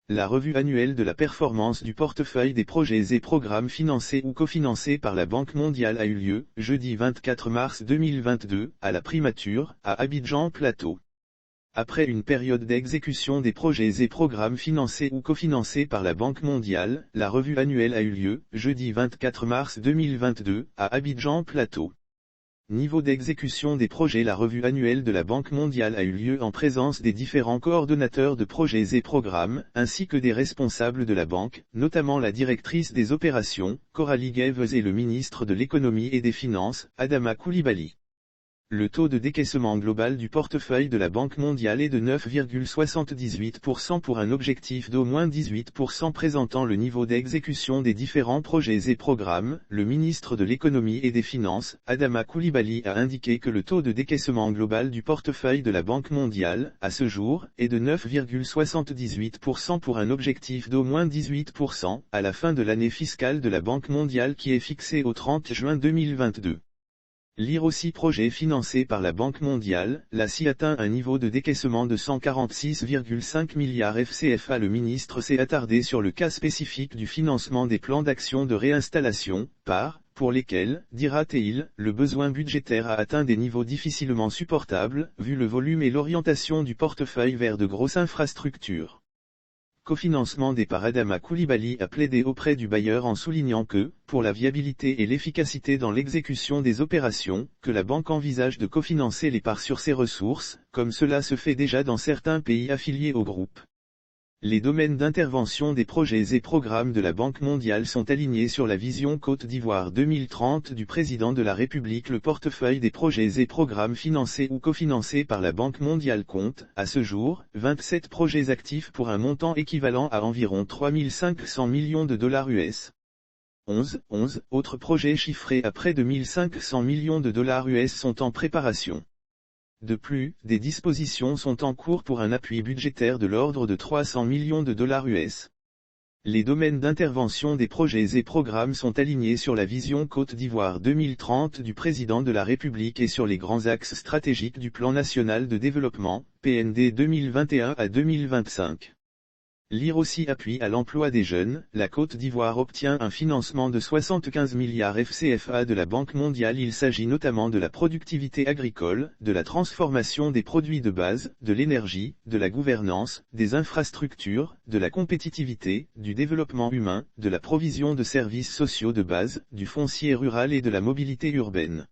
La revue annuelle de la performance du portefeuille des projets et programmes financés ou cofinancés par la Banque mondiale a eu lieu, jeudi 24 mars 2022, à la Primature, à Abidjan Plateau. Après une période d'exécution des projets et programmes financés ou cofinancés par la Banque mondiale, la revue annuelle a eu lieu, jeudi 24 mars 2022, à Abidjan Plateau. Niveau d'exécution des projets. La revue annuelle de la Banque mondiale a eu lieu en présence des différents coordonnateurs de projets et programmes, ainsi que des responsables de la banque, notamment la directrice des opérations, Coralie Gayves et le ministre de l'économie et des finances, Adama Coulibaly. Le taux de décaissement global du portefeuille de la Banque mondiale est de 9,78% pour un objectif d'au moins 18%. Présentant le niveau d'exécution des différents projets et programmes, le ministre de l'économie et des finances, Adama Coulibaly, a indiqué que le taux de décaissement global du portefeuille de la Banque mondiale, à ce jour, est de 9,78% pour un objectif d'au moins 18%, à la fin de l'année fiscale de la Banque mondiale qui est fixée au 30 juin 2022. Lire aussi. Projet financé par la Banque mondiale, la CI atteint un niveau de décaissement de 146,5 milliards FCFA. Le ministre s'est attardé sur le cas spécifique du financement des plans d'action de réinstallation, pour lesquels, dira-t-il, le besoin budgétaire a atteint des niveaux difficilement supportables, vu le volume et l'orientation du portefeuille vers de grosses infrastructures. Cofinancement des par. Adama Coulibaly a plaidé auprès du bailleur en soulignant que, pour la viabilité et l'efficacité dans l'exécution des opérations, que la banque envisage de cofinancer les parts sur ses ressources, comme cela se fait déjà dans certains pays affiliés au groupe. Les domaines d'intervention des projets et programmes de la Banque mondiale sont alignés sur la vision Côte d'Ivoire 2030 du président de la République. Le portefeuille des projets et programmes financés ou cofinancés par la Banque mondiale compte, à ce jour, 27 projets actifs pour un montant équivalent à environ 3 500 millions de dollars US. 11 autres projets chiffrés à près de 1 500 millions de dollars US sont en préparation. De plus, des dispositions sont en cours pour un appui budgétaire de l'ordre de 300 millions de dollars US. Les domaines d'intervention des projets et programmes sont alignés sur la vision Côte d'Ivoire 2030 du président de la République et sur les grands axes stratégiques du Plan national de développement, PND 2021 à 2025. Lire aussi. Appui à l'emploi des jeunes, la Côte d'Ivoire obtient un financement de 75 milliards FCFA de la Banque mondiale. Il s'agit notamment de la productivité agricole, de la transformation des produits de base, de l'énergie, de la gouvernance, des infrastructures, de la compétitivité, du développement humain, de la provision de services sociaux de base, du foncier rural et de la mobilité urbaine.